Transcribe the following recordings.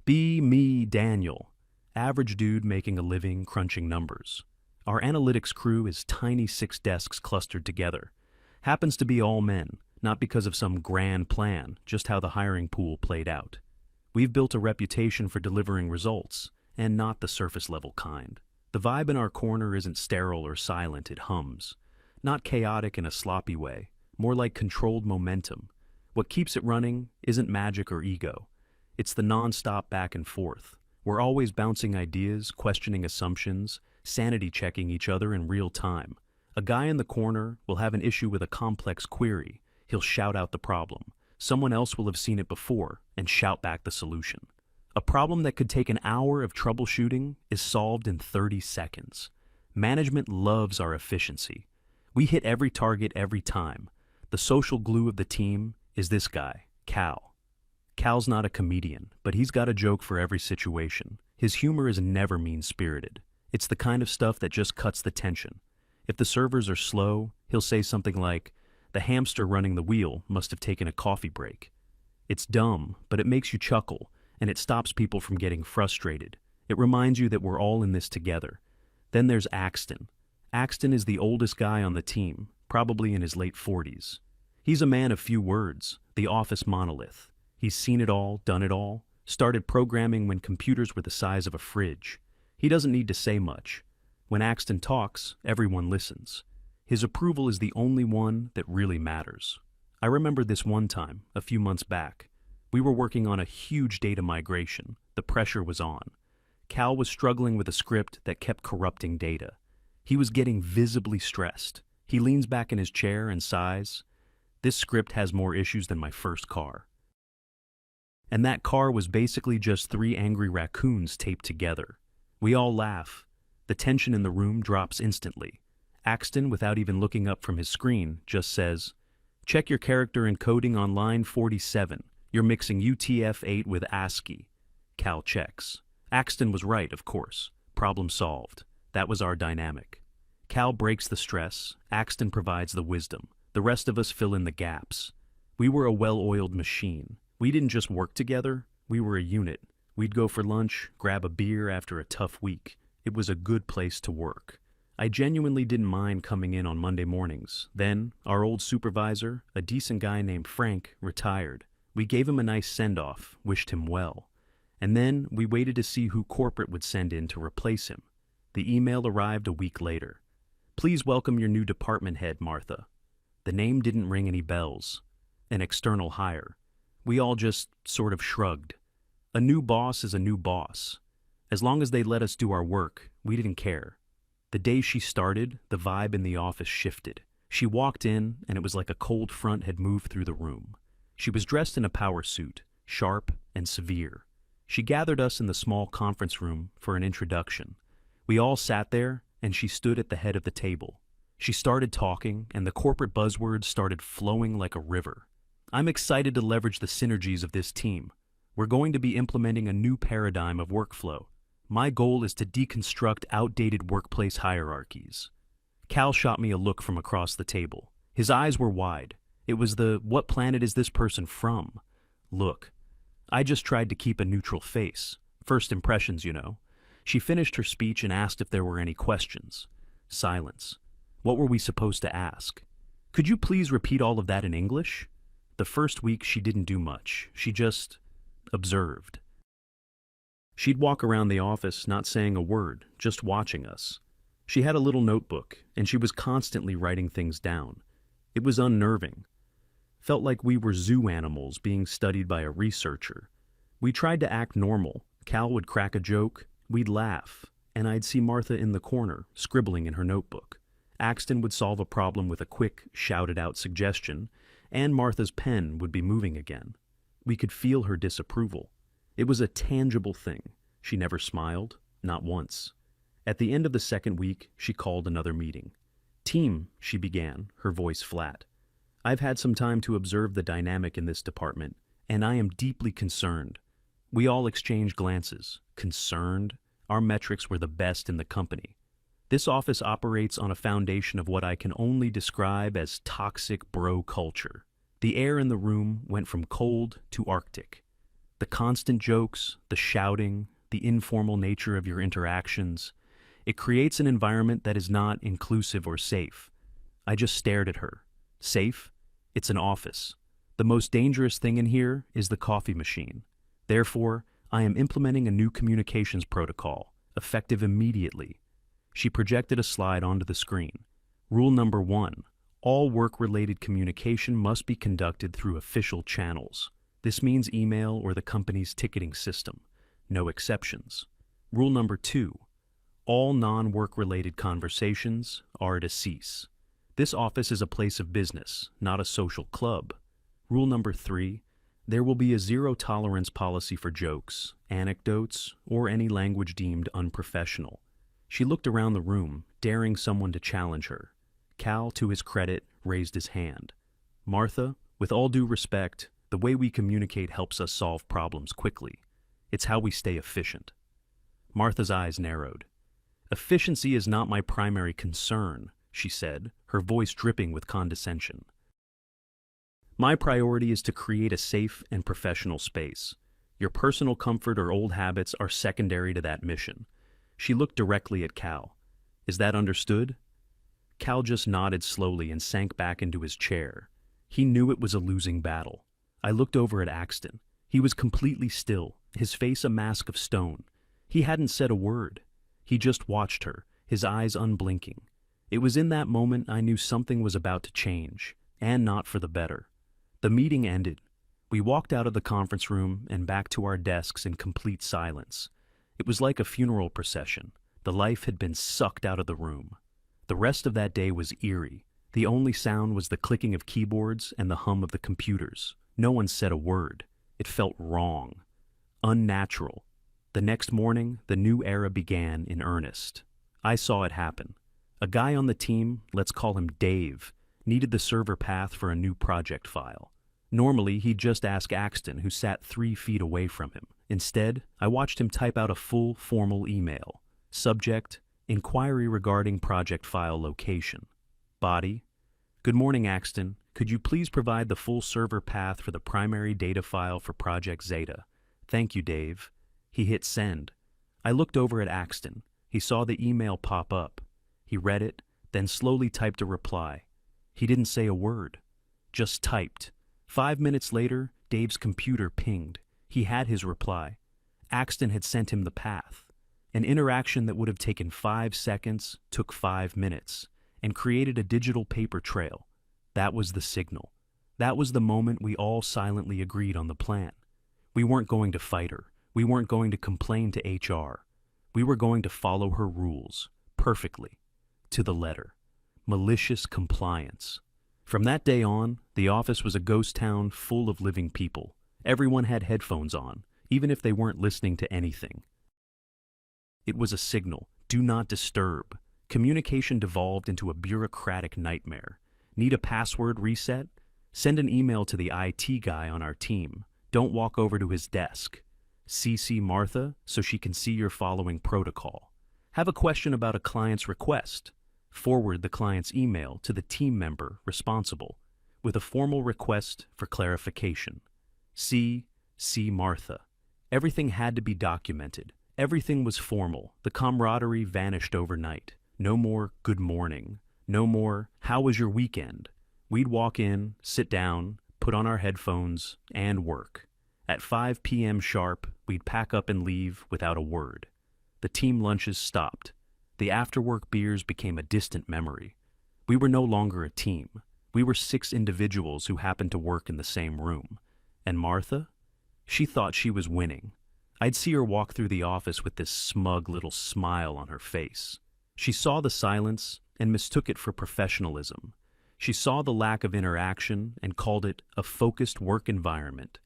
Be me, Daniel. Average dude making a living crunching numbers. Our analytics crew is tiny 6 desks clustered together. Happens to be all men, not because of some grand plan, just how the hiring pool played out. We've built a reputation for delivering results, and not the surface-level kind. The vibe in our corner isn't sterile or silent, it hums. Not chaotic in a sloppy way, more like controlled momentum. What keeps it running isn't magic or ego. It's the non-stop back and forth. We're always bouncing ideas, questioning assumptions, sanity checking each other in real time. A guy in the corner will have an issue with a complex query. He'll shout out the problem. Someone else will have seen it before and shout back the solution. A problem that could take an hour of troubleshooting is solved in 30 seconds. Management loves our efficiency. We hit every target every time. The social glue of the team is this guy, Cal. Cal's not a comedian, but he's got a joke for every situation. His humor is never mean-spirited. It's the kind of stuff that just cuts the tension. If the servers are slow, he'll say something like, "The hamster running the wheel must have taken a coffee break." It's dumb, but it makes you chuckle, and it stops people from getting frustrated. It reminds you that we're all in this together. Then there's Axton. Axton is the oldest guy on the team, probably in his late 40s. He's a man of few words, the office monolith. He's seen it all, done it all, started programming when computers were the size of a fridge. He doesn't need to say much. When Axton talks, everyone listens. His approval is the only one that really matters. I remember this one time, a few months back. We were working on a huge data migration. The pressure was on. Cal was struggling with a script that kept corrupting data. He was getting visibly stressed. He leans back in his chair and sighs. "This script has more issues than my first car." And that car was basically just 3 angry raccoons taped together. We all laugh. The tension in the room drops instantly. Axton, without even looking up from his screen, just says, "Check your character encoding on line 47. You're mixing UTF-8 with ASCII." Cal checks. Axton was right, of course. Problem solved. That was our dynamic. Cal breaks the stress. Axton provides the wisdom. The rest of us fill in the gaps. We were a well-oiled machine. We didn't just work together, we were a unit. We'd go for lunch, grab a beer after a tough week. It was a good place to work. I genuinely didn't mind coming in on Monday mornings. Then, our old supervisor, a decent guy named Frank, retired. We gave him a nice send-off, wished him well. And then, we waited to see who corporate would send in to replace him. The email arrived a week later. "Please welcome your new department head, Martha." The name didn't ring any bells. An external hire. We all just sort of shrugged. A new boss is a new boss. As long as they let us do our work, we didn't care. The day she started, the vibe in the office shifted. She walked in, and it was like a cold front had moved through the room. She was dressed in a power suit, sharp and severe. She gathered us in the small conference room for an introduction. We all sat there, and she stood at the head of the table. She started talking, and the corporate buzzwords started flowing like a river. "I'm excited to leverage the synergies of this team. We're going to be implementing a new paradigm of workflow. My goal is to deconstruct outdated workplace hierarchies." Cal shot me a look from across the table. His eyes were wide. It was the "what planet is this person from?" look. I just tried to keep a neutral face. First impressions, you know. She finished her speech and asked if there were any questions. Silence. What were we supposed to ask? "Could you please repeat all of that in English?" The first week she didn't do much. She just observed. She'd walk around the office not saying a word, just watching us. She had a little notebook, and she was constantly writing things down. It was unnerving. Felt like we were zoo animals being studied by a researcher. We tried to act normal. Cal would crack a joke, we'd laugh, and I'd see Martha in the corner, scribbling in her notebook. Axton would solve a problem with a quick, shouted-out suggestion, and Martha's pen would be moving again. We could feel her disapproval. It was a tangible thing. She never smiled, not once. At the end of the second week, she called another meeting. "Team," she began, her voice flat. "I've had some time to observe the dynamic in this department, and I am deeply concerned." We all exchanged glances. Concerned? Our metrics were the best in the company. This office operates on a foundation of what I can only describe as toxic bro culture. The air in the room went from cold to Arctic. The constant jokes, the shouting, the informal nature of your interactions, it creates an environment that is not inclusive or safe. I just stared at her. Safe? It's an office. The most dangerous thing in here is the coffee machine. Therefore, I am implementing a new communications protocol, effective immediately. She projected a slide onto the screen. Rule number 1. All work-related communication must be conducted through official channels. This means email or the company's ticketing system. No exceptions. Rule number 2. All non-work-related conversations are to cease. This office is a place of business, not a social club. Rule number 3. There will be a zero-tolerance policy for jokes, anecdotes, or any language deemed unprofessional. She looked around the room, daring someone to challenge her. Cal, to his credit, raised his hand. Martha, with all due respect, the way we communicate helps us solve problems quickly. It's how we stay efficient. Martha's eyes narrowed. Efficiency is not my primary concern, she said, her voice dripping with condescension. My priority is to create a safe and professional space. Your personal comfort or old habits are secondary to that mission. She looked directly at Cal. Is that understood? Cal just nodded slowly and sank back into his chair. He knew it was a losing battle. I looked over at Axton. He was completely still, his face a mask of stone. He hadn't said a word. He just watched her, his eyes unblinking. It was in that moment I knew something was about to change, and not for the better. The meeting ended. We walked out of the conference room and back to our desks in complete silence. It was like a funeral procession. The life had been sucked out of the room. The rest of that day was eerie. The only sound was the clicking of keyboards and the hum of the computers. No one said a word. It felt wrong. Unnatural. The next morning, the new era began in earnest. I saw it happen. A guy on the team, let's call him Dave, needed the server path for a new project file. Normally, he'd just ask Axton, who sat 3 feet away from him. Instead, I watched him type out a full, formal email. Subject: Inquiry regarding project file location. Body: Good morning, Axton. Could you please provide the full server path for the primary data file for Project Zeta? Thank you, Dave. He hit send. I looked over at Axton. He saw the email pop up. He read it, then slowly typed a reply. He didn't say a word. Just typed. 5 minutes later, Dave's computer pinged. He had his reply. Axton had sent him the path. An interaction that would have taken 5 seconds took 5 minutes, and created a digital paper trail. That was the signal. That was the moment we all silently agreed on the plan. We weren't going to fight her. We weren't going to complain to HR. We were going to follow her rules, perfectly, to the letter. Malicious compliance. From that day on, the office was a ghost town full of living people. Everyone had headphones on, even if they weren't listening to anything. It was a signal. Do not disturb. Communication devolved into a bureaucratic nightmare. Need a password reset? Send an email to the IT guy on our team. Don't walk over to his desk. CC Martha so she can see you're following protocol. Have a question about a client's request. Forward the client's email to the team member responsible with a formal request for clarification. C Martha. Everything had to be documented. Everything was formal. The camaraderie vanished overnight. No more good morning. No more, how was your weekend? We'd walk in, sit down, put on our headphones, and work. At 5 p.m. sharp, we'd pack up and leave without a word. The team lunches stopped. The after-work beers became a distant memory. We were no longer a team. We were 6 individuals who happened to work in the same room. And Martha? She thought she was winning. I'd see her walk through the office with this smug little smile on her face. She saw the silence and mistook it for professionalism. She saw the lack of interaction and called it a focused work environment.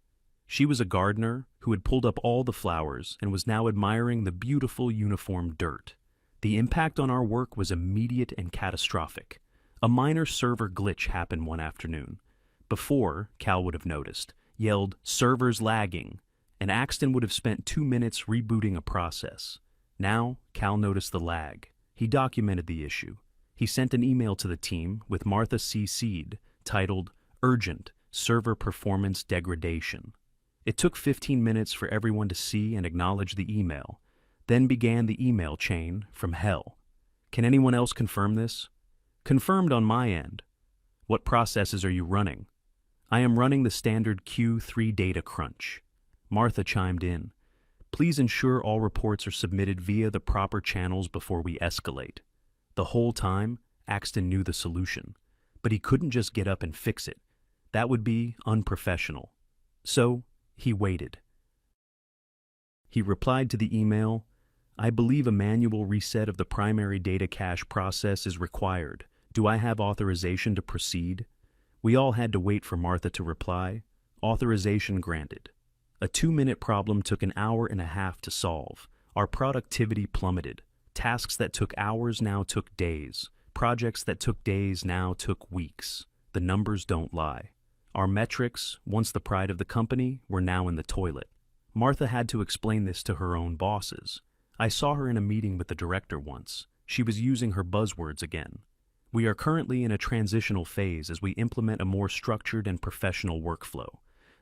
She was a gardener who had pulled up all the flowers and was now admiring the beautiful uniform dirt. The impact on our work was immediate and catastrophic. A minor server glitch happened one afternoon. Before, Cal would have noticed, yelled, "Server's lagging," and Axton would have spent 2 minutes rebooting a process. Now, Cal noticed the lag. He documented the issue. He sent an email to the team with Martha CC'd, titled, "Urgent, Server Performance Degradation." It took 15 minutes for everyone to see and acknowledge the email. Then began the email chain from hell. Can anyone else confirm this? Confirmed on my end. What processes are you running? I am running the standard Q3 data crunch. Martha chimed in. Please ensure all reports are submitted via the proper channels before we escalate. The whole time, Axton knew the solution, but he couldn't just get up and fix it. That would be unprofessional. So, he waited. He replied to the email, I believe a manual reset of the primary data cache process is required. Do I have authorization to proceed? We all had to wait for Martha to reply. Authorization granted. A 2-minute problem took an hour and a half to solve. Our productivity plummeted. Tasks that took hours now took days. Projects that took days now took weeks. The numbers don't lie. Our metrics, once the pride of the company, were now in the toilet. Martha had to explain this to her own bosses. I saw her in a meeting with the director once. She was using her buzzwords again. We are currently in a transitional phase as we implement a more structured and professional workflow.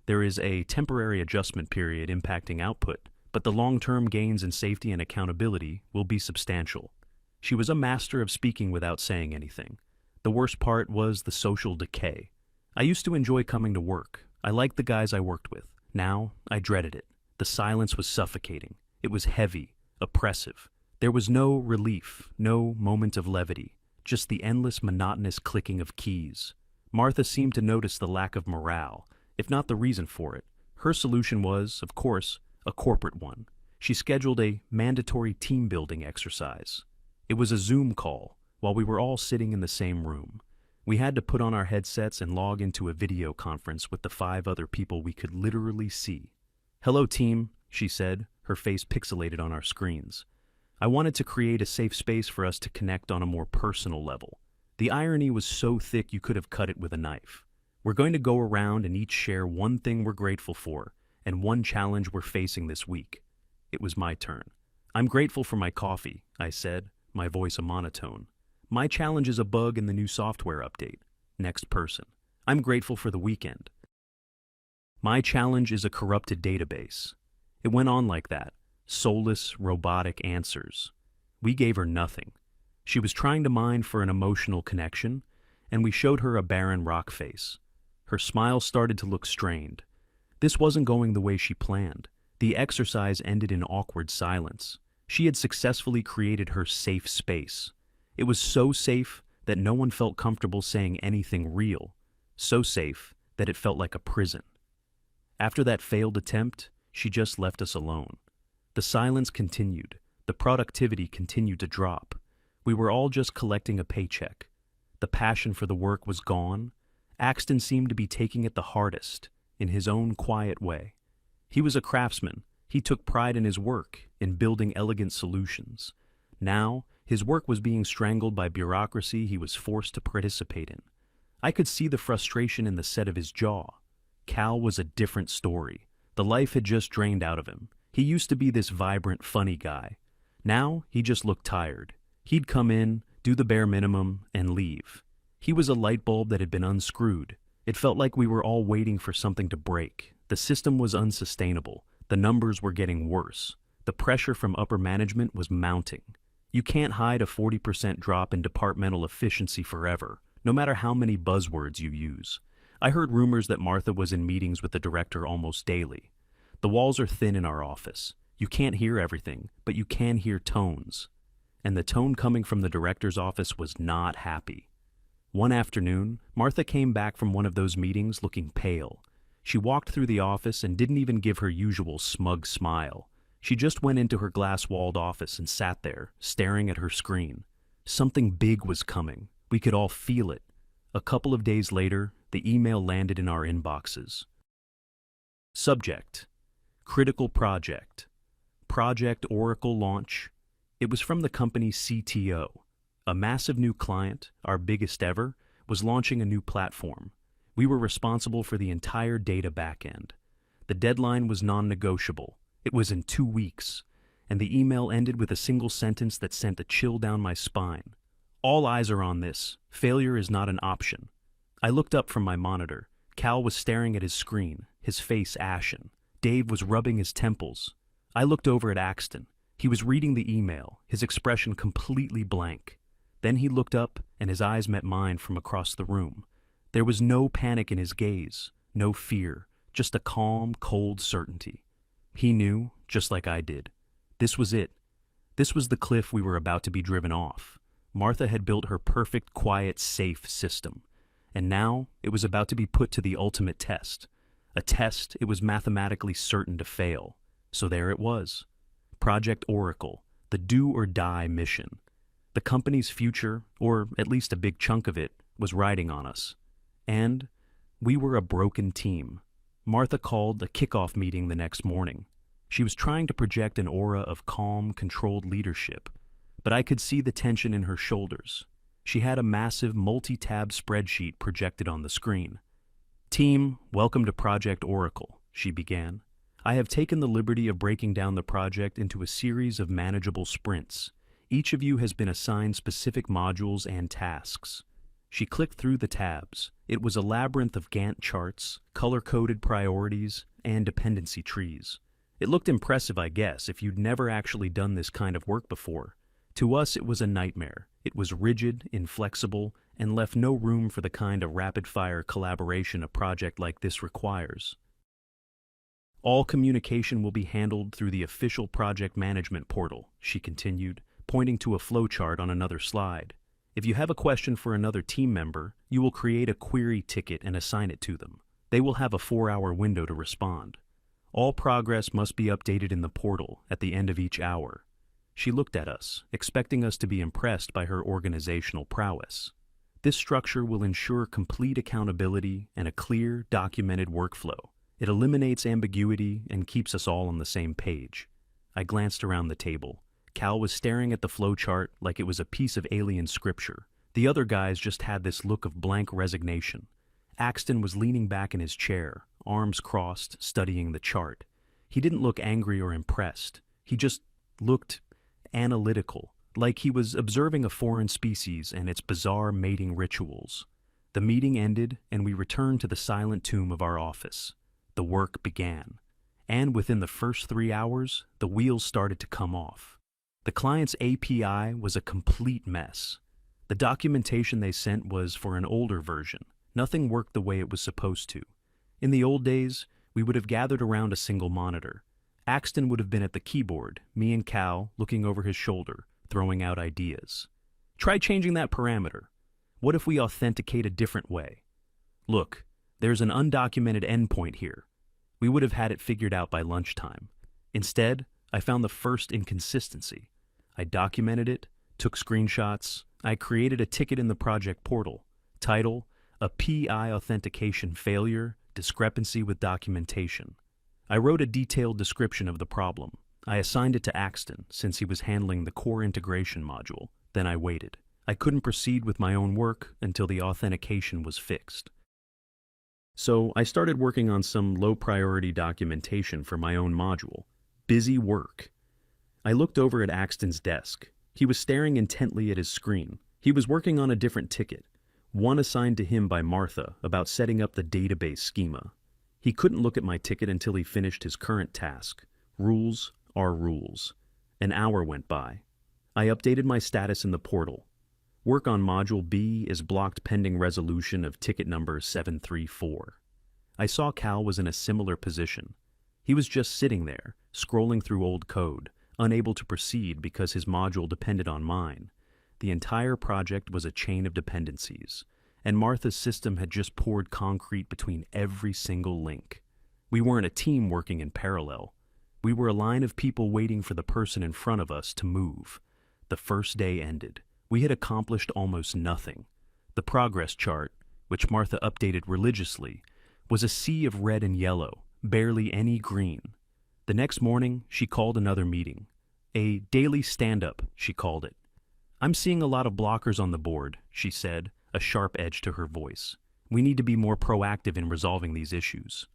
There is a temporary adjustment period impacting output, but the long-term gains in safety and accountability will be substantial. She was a master of speaking without saying anything. The worst part was the social decay. I used to enjoy coming to work. I liked the guys I worked with. Now, I dreaded it. The silence was suffocating. It was heavy, oppressive. There was no relief, no moment of levity, just the endless monotonous clicking of keys. Martha seemed to notice the lack of morale, if not the reason for it. Her solution was, of course, a corporate one. She scheduled a mandatory team-building exercise. It was a Zoom call, while we were all sitting in the same room. We had to put on our headsets and log into a video conference with the 5 other people we could literally see. Hello, team, she said, her face pixelated on our screens. I wanted to create a safe space for us to connect on a more personal level. The irony was so thick you could have cut it with a knife. We're going to go around and each share one thing we're grateful for and one challenge we're facing this week. It was my turn. I'm grateful for my coffee, I said, my voice a monotone. My challenge is a bug in the new software update. Next person. I'm grateful for the weekend. My challenge is a corrupted database. It went on like that. Soulless, robotic answers. We gave her nothing. She was trying to mine for an emotional connection, and we showed her a barren rock face. Her smile started to look strained. This wasn't going the way she planned. The exercise ended in awkward silence. She had successfully created her safe space. It was so safe that no one felt comfortable saying anything real. So safe that it felt like a prison. After that failed attempt, she just left us alone. The silence continued. The productivity continued to drop. We were all just collecting a paycheck. The passion for the work was gone. Axton seemed to be taking it the hardest, in his own quiet way. He was a craftsman. He took pride in his work, in building elegant solutions. Now, his work was being strangled by bureaucracy he was forced to participate in. I could see the frustration in the set of his jaw. Cal was a different story. The life had just drained out of him. He used to be this vibrant, funny guy. Now, he just looked tired. He'd come in, do the bare minimum, and leave. He was a light bulb that had been unscrewed. It felt like we were all waiting for something to break. The system was unsustainable. The numbers were getting worse. The pressure from upper management was mounting. You can't hide a 40% drop in departmental efficiency forever, no matter how many buzzwords you use. I heard rumors that Martha was in meetings with the director almost daily. The walls are thin in our office. You can't hear everything, but you can hear tones. And the tone coming from the director's office was not happy. One afternoon, Martha came back from one of those meetings looking pale. She walked through the office and didn't even give her usual smug smile. She just went into her glass-walled office and sat there, staring at her screen. Something big was coming. We could all feel it. A couple of days later, the email landed in our inboxes. Subject: Critical Project. Project Oracle Launch. It was from the company's CTO. A massive new client, our biggest ever, was launching a new platform. We were responsible for the entire data backend. The deadline was non-negotiable. It was in 2 weeks, and the email ended with a single sentence that sent a chill down my spine. All eyes are on this. Failure is not an option. I looked up from my monitor. Cal was staring at his screen, his face ashen. Dave was rubbing his temples. I looked over at Axton. He was reading the email, his expression completely blank. Then he looked up, and his eyes met mine from across the room. There was no panic in his gaze, no fear, just a calm, cold certainty. He knew, just like I did. This was it. This was the cliff we were about to be driven off. Martha had built her perfect, quiet, safe system. And now it was about to be put to the ultimate test. A test it was mathematically certain to fail. So there it was. Project Oracle, the do-or-die mission. The company's future, or at least a big chunk of it, was riding on us. And we were a broken team. Martha called a kickoff meeting the next morning. She was trying to project an aura of calm, controlled leadership, but I could see the tension in her shoulders. She had a massive multi-tab spreadsheet projected on the screen. "Team, welcome to Project Oracle," she began. "I have taken the liberty of breaking down the project into a series of manageable sprints. Each of you has been assigned specific modules and tasks." She clicked through the tabs. It was a labyrinth of Gantt charts, color-coded priorities, and dependency trees. It looked impressive, I guess, if you'd never actually done this kind of work before. To us, it was a nightmare. It was rigid, inflexible, and left no room for the kind of rapid-fire collaboration a project like this requires. "All communication will be handled through the official project management portal," she continued, pointing to a flowchart on another slide. "If you have a question for another team member, you will create a query ticket and assign it to them. They will have a 4-hour window to respond. All progress must be updated in the portal at the end of each hour." She looked at us, expecting us to be impressed by her organizational prowess. "This structure will ensure complete accountability and a clear, documented workflow. It eliminates ambiguity and keeps us all on the same page." I glanced around the table. Cal was staring at the flowchart like it was a piece of alien scripture. The other guys just had this look of blank resignation. Axton was leaning back in his chair, arms crossed, studying the chart. He didn't look angry or impressed. He just looked analytical, like he was observing a foreign species and its bizarre mating rituals. The meeting ended, and we returned to the silent tomb of our office. The work began. And within the first 3 hours, the wheels started to come off. The client's API was a complete mess. The documentation they sent was for an older version. Nothing worked the way it was supposed to. In the old days, we would have gathered around a single monitor. Axton would have been at the keyboard, me and Cal looking over his shoulder, throwing out ideas. "Try changing that parameter. What if we authenticate a different way? Look, there's an undocumented endpoint here." We would have had it figured out by lunchtime. Instead, I found the first inconsistency. I documented it, took screenshots. I created a ticket in the project portal. Title: A PI authentication failure, discrepancy with documentation. I wrote a detailed description of the problem. I assigned it to Axton, since he was handling the core integration module. Then I waited. I couldn't proceed with my own work until the authentication was fixed. So I started working on some low-priority documentation for my own module. Busy work. I looked over at Axton's desk. He was staring intently at his screen. He was working on a different ticket, one assigned to him by Martha about setting up the database schema. He couldn't look at my ticket until he finished his current task. Rules are rules. An hour went by. I updated my status in the portal. Work on Module B is blocked pending resolution of ticket number 734. I saw Cal was in a similar position. He was just sitting there, scrolling through old code, unable to proceed because his module depended on mine. The entire project was a chain of dependencies, and Martha's system had just poured concrete between every single link. We weren't a team working in parallel. We were a line of people waiting for the person in front of us to move. The first day ended. We had accomplished almost nothing. The progress chart, which Martha updated religiously, was a sea of red and yellow, barely any green. The next morning, she called another meeting. A daily stand-up, she called it. "I'm seeing a lot of blockers on the board," she said, a sharp edge to her voice. "We need to be more proactive in resolving these issues."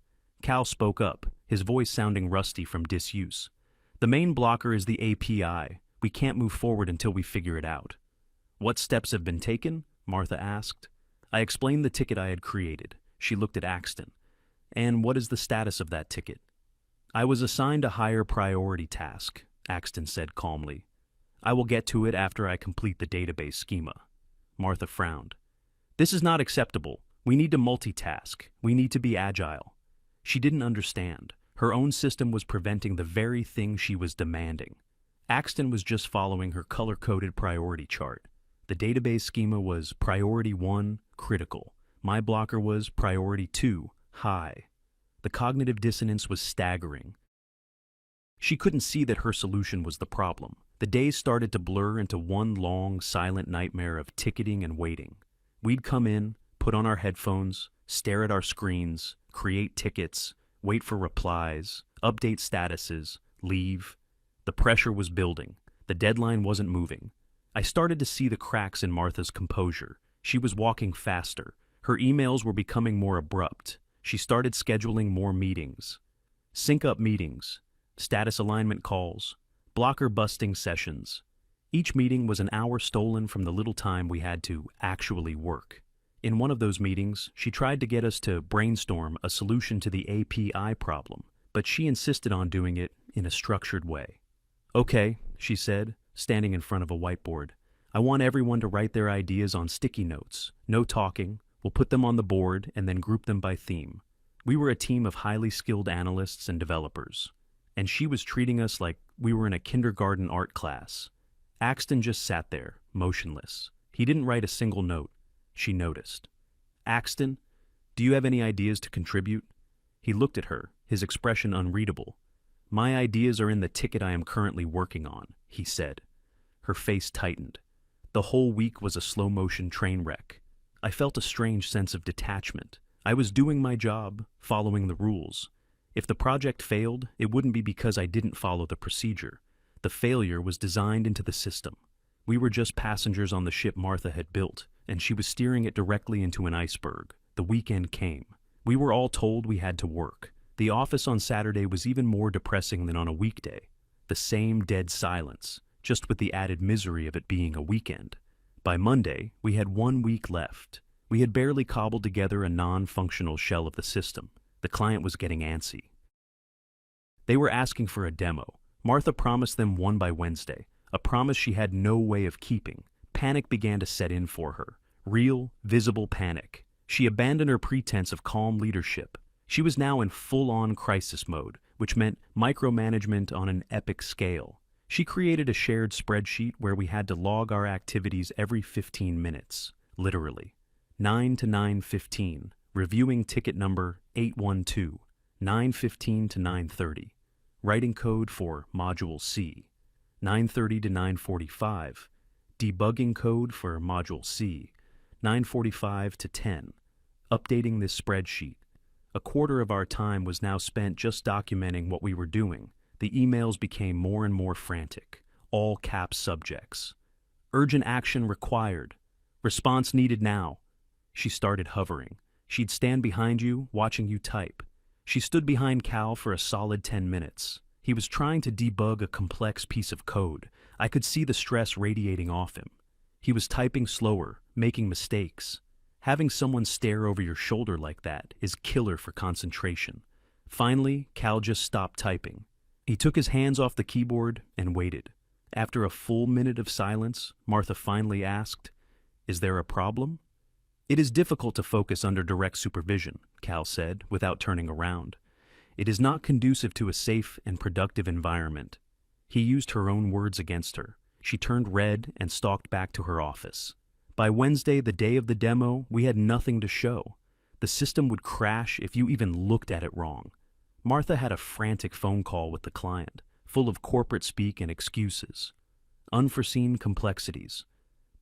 Cal spoke up, his voice sounding rusty from disuse. "The main blocker is the API. We can't move forward until we figure it out." "What steps have been taken?" Martha asked. I explained the ticket I had created. She looked at Axton. "And what is the status of that ticket?" I was assigned a higher priority task, Axton said calmly. I will get to it after I complete the database schema. Martha frowned. This is not acceptable. We need to multitask. We need to be agile. She didn't understand. Her own system was preventing the very thing she was demanding. Axton was just following her color-coded priority chart. The database schema was priority 1, critical. My blocker was priority 2, high. The cognitive dissonance was staggering. She couldn't see that her solution was the problem. The days started to blur into one long, silent nightmare of ticketing and waiting. We'd come in, put on our headphones, stare at our screens, create tickets, wait for replies, update statuses, leave. The pressure was building. The deadline wasn't moving. I started to see the cracks in Martha's composure. She was walking faster. Her emails were becoming more abrupt. She started scheduling more meetings. Sync-up meetings, status alignment calls, blocker-busting sessions. Each meeting was an hour stolen from the little time we had to actually work. In one of those meetings, she tried to get us to brainstorm a solution to the API problem, but she insisted on doing it in a structured way. Okay, she said, standing in front of a whiteboard. I want everyone to write their ideas on sticky notes. No talking. We'll put them on the board and then group them by theme. We were a team of highly skilled analysts and developers, and she was treating us like we were in a kindergarten art class. Axton just sat there, motionless. He didn't write a single note. She noticed. Axton, do you have any ideas to contribute? He looked at her, his expression unreadable. My ideas are in the ticket I am currently working on, he said. Her face tightened. The whole week was a slow-motion train wreck. I felt a strange sense of detachment. I was doing my job, following the rules. If the project failed, it wouldn't be because I didn't follow the procedure. The failure was designed into the system. We were just passengers on the ship Martha had built, and she was steering it directly into an iceberg. The weekend came. We were all told we had to work. The office on Saturday was even more depressing than on a weekday. The same dead silence, just with the added misery of it being a weekend. By Monday, we had 1 week left. We had barely cobbled together a non-functional shell of the system. The client was getting antsy. They were asking for a demo. Martha promised them one by Wednesday, a promise she had no way of keeping. Panic began to set in for her. Real, visible panic. She abandoned her pretense of calm leadership. She was now in full-on crisis mode, which meant micromanagement on an epic scale. She created a shared spreadsheet where we had to log our activities every 15 minutes, literally. 9 to 9:15, reviewing ticket number 812, 9:15 to 9:30, writing code for Module C, 9:30 to 9:45, debugging code for Module C, 9:45 to 10, updating this spreadsheet. A quarter of our time was now spent just documenting what we were doing. The emails became more and more frantic, all caps subjects. Urgent action required. Response needed now. She started hovering. She'd stand behind you, watching you type. She stood behind Cal for a solid 10 minutes. He was trying to debug a complex piece of code. I could see the stress radiating off him. He was typing slower, making mistakes. Having someone stare over your shoulder like that is killer for concentration. Finally, Cal just stopped typing. He took his hands off the keyboard and waited. After a full minute of silence, Martha finally asked, "Is there a problem?" "It is difficult to focus under direct supervision," Cal said, without turning around. "It is not conducive to a safe and productive environment." He used her own words against her. She turned red and stalked back to her office. By Wednesday, the day of the demo, we had nothing to show. The system would crash if you even looked at it wrong. Martha had a frantic phone call with the client, full of corporate speak and excuses. Unforeseen complexities.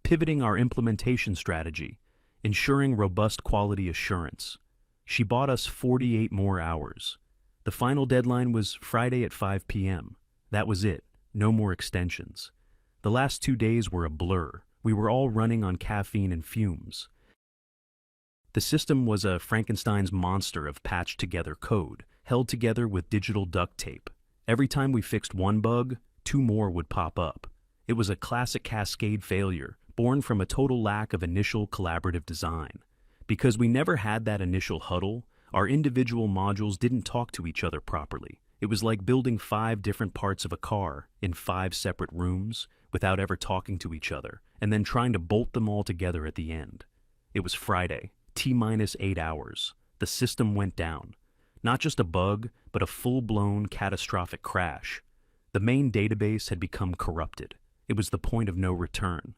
Pivoting our implementation strategy. Ensuring robust quality assurance. She bought us 48 more hours. The final deadline was Friday at 5 p.m. That was it. No more extensions. The last 2 days were a blur. We were all running on caffeine and fumes. The system was a Frankenstein's monster of patched-together code, held together with digital duct tape. Every time we fixed one bug, 2 more would pop up. It was a classic cascade failure, born from a total lack of initial collaborative design. Because we never had that initial huddle, our individual modules didn't talk to each other properly. It was like building 5 different parts of a car in 5 separate rooms without ever talking to each other, and then trying to bolt them all together at the end. It was Friday, T-minus 8 hours. The system went down. Not just a bug, but a full-blown catastrophic crash. The main database had become corrupted. It was the point of no return.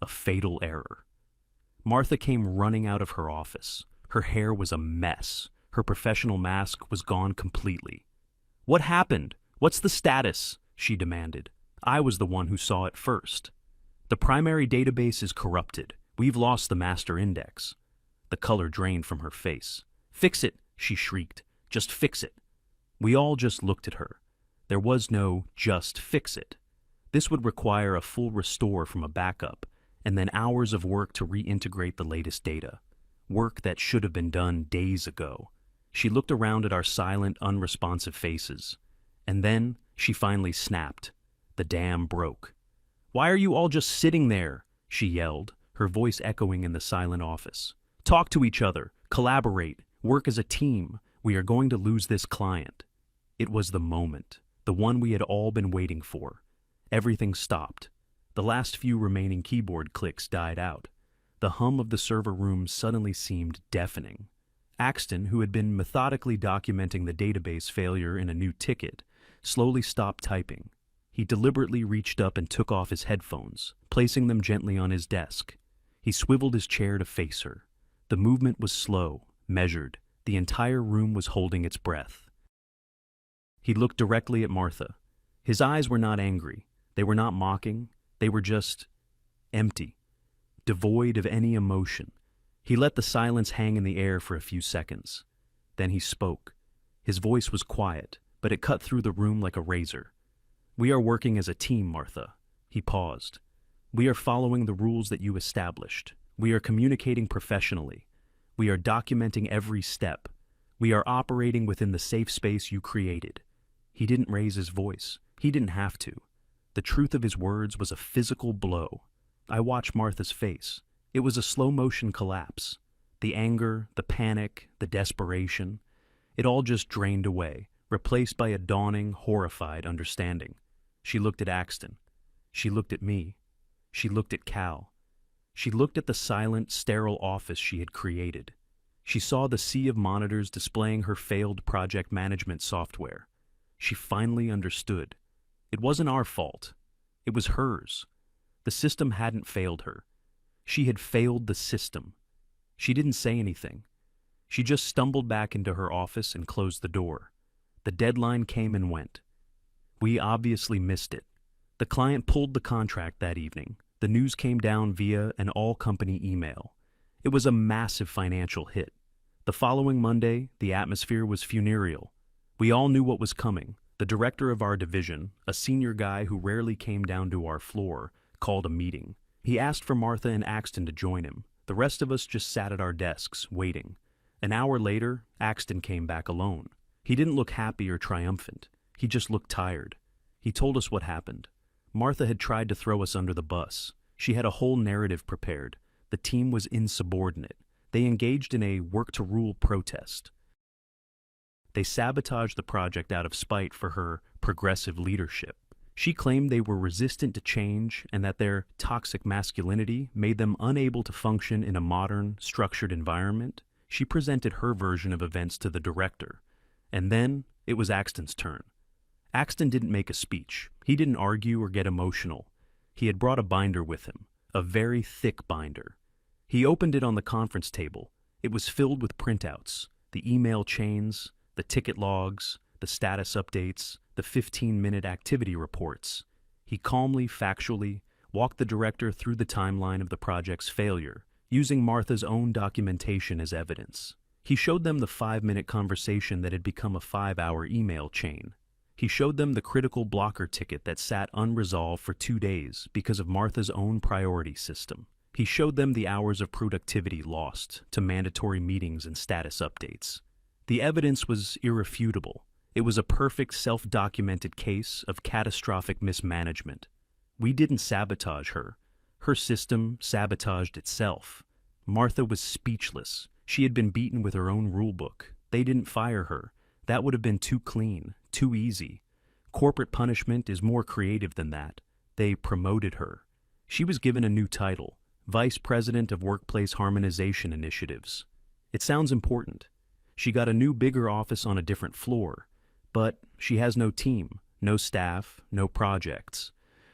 A fatal error. Martha came running out of her office. Her hair was a mess. Her professional mask was gone completely. "What happened? What's the status?" she demanded. I was the one who saw it first. "The primary database is corrupted. We've lost the master index." The color drained from her face. "Fix it," she shrieked. "Just fix it." We all just looked at her. There was no "just fix it." This would require a full restore from a backup, and then hours of work to reintegrate the latest data. Work that should have been done days ago. She looked around at our silent, unresponsive faces. And then she finally snapped. The dam broke. "Why are you all just sitting there?" she yelled, her voice echoing in the silent office. "Talk to each other, collaborate, work as a team. We are going to lose this client." It was the moment, the one we had all been waiting for. Everything stopped. The last few remaining keyboard clicks died out. The hum of the server room suddenly seemed deafening. Axton, who had been methodically documenting the database failure in a new ticket, slowly stopped typing. He deliberately reached up and took off his headphones, placing them gently on his desk. He swiveled his chair to face her. The movement was slow, measured. The entire room was holding its breath. He looked directly at Martha. His eyes were not angry. They were not mocking. They were just empty, devoid of any emotion. He let the silence hang in the air for a few seconds. Then he spoke. His voice was quiet, but it cut through the room like a razor. "We are working as a team, Martha." He paused. "We are following the rules that you established. We are communicating professionally. We are documenting every step. We are operating within the safe space you created." He didn't raise his voice. He didn't have to. The truth of his words was a physical blow. I watched Martha's face. It was a slow-motion collapse. The anger, the panic, the desperation, it all just drained away, replaced by a dawning, horrified understanding. She looked at Axton. She looked at me. She looked at Cal. She looked at the silent, sterile office she had created. She saw the sea of monitors displaying her failed project management software. She finally understood. It wasn't our fault. It was hers. The system hadn't failed her. She had failed the system. She didn't say anything. She just stumbled back into her office and closed the door. The deadline came and went. We obviously missed it. The client pulled the contract that evening. The news came down via an all-company email. It was a massive financial hit. The following Monday, the atmosphere was funereal. We all knew what was coming. The director of our division, a senior guy who rarely came down to our floor, called a meeting. He asked for Martha and Axton to join him. The rest of us just sat at our desks, waiting. An hour later, Axton came back alone. He didn't look happy or triumphant. He just looked tired. He told us what happened. Martha had tried to throw us under the bus. She had a whole narrative prepared. The team was insubordinate. They engaged in a work-to-rule protest. They sabotaged the project out of spite for her progressive leadership. She claimed they were resistant to change and that their toxic masculinity made them unable to function in a modern, structured environment. She presented her version of events to the director. And then it was Axton's turn. Axton didn't make a speech. He didn't argue or get emotional. He had brought a binder with him, a very thick binder. He opened it on the conference table. It was filled with printouts, the email chains, the ticket logs, the status updates, the 15-minute activity reports. He calmly, factually, walked the director through the timeline of the project's failure, using Martha's own documentation as evidence. He showed them the 5-minute conversation that had become a 5-hour email chain. He showed them the critical blocker ticket that sat unresolved for 2 days because of Martha's own priority system. He showed them the hours of productivity lost to mandatory meetings and status updates. The evidence was irrefutable. It was a perfect self-documented case of catastrophic mismanagement. We didn't sabotage her. Her system sabotaged itself. Martha was speechless. She had been beaten with her own rulebook. They didn't fire her. That would have been too clean, Too easy. Corporate punishment is more creative than that. They promoted her. She was given a new title, Vice President of Workplace Harmonization Initiatives. It sounds important. She got a new, bigger office on a different floor, but she has no team, no staff, no projects.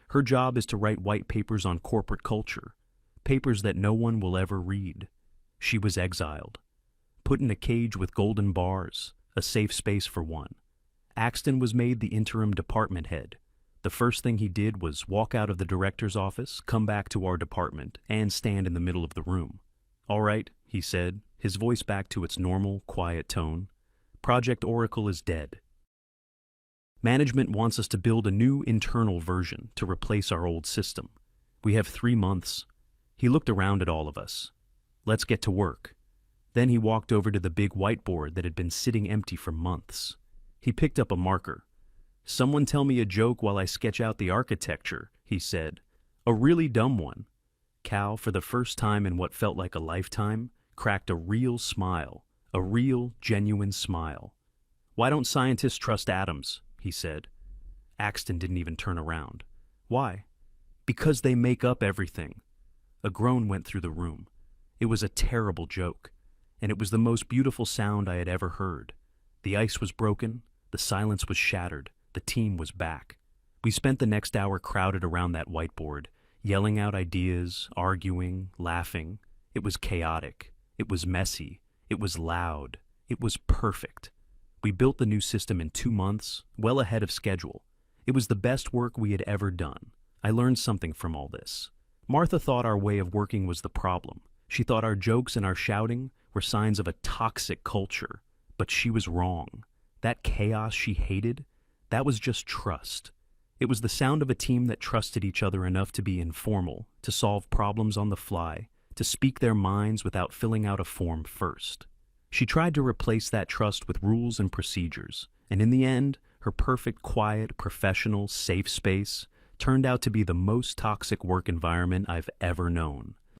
Her job is to write white papers on corporate culture, papers that no one will ever read. She was exiled, put in a cage with golden bars, a safe space for one. Axton was made the interim department head. The first thing he did was walk out of the director's office, come back to our department, and stand in the middle of the room. "All right," he said, his voice back to its normal, quiet tone. "Project Oracle is dead. Management wants us to build a new internal version to replace our old system. We have 3 months." He looked around at all of us. "Let's get to work." Then he walked over to the big whiteboard that had been sitting empty for months. He picked up a marker. "Someone tell me a joke while I sketch out the architecture," he said. "A really dumb one." Cal, for the first time in what felt like a lifetime, cracked a real smile, a real, genuine smile. "Why don't scientists trust atoms?" he said. Axton didn't even turn around. "Why?" "Because they make up everything." A groan went through the room. It was a terrible joke, and it was the most beautiful sound I had ever heard. The ice was broken, the silence was shattered, the team was back. We spent the next hour crowded around that whiteboard, yelling out ideas, arguing, laughing. It was chaotic. It was messy. It was loud. It was perfect. We built the new system in 2 months, well ahead of schedule. It was the best work we had ever done. I learned something from all this. Martha thought our way of working was the problem. She thought our jokes and our shouting were signs of a toxic culture. But she was wrong. That chaos she hated, that was just trust. It was the sound of a team that trusted each other enough to be informal, to solve problems on the fly, to speak their minds without filling out a form first. She tried to replace that trust with rules and procedures, and in the end, her perfect, quiet, professional, safe space turned out to be the most toxic work environment I've ever known.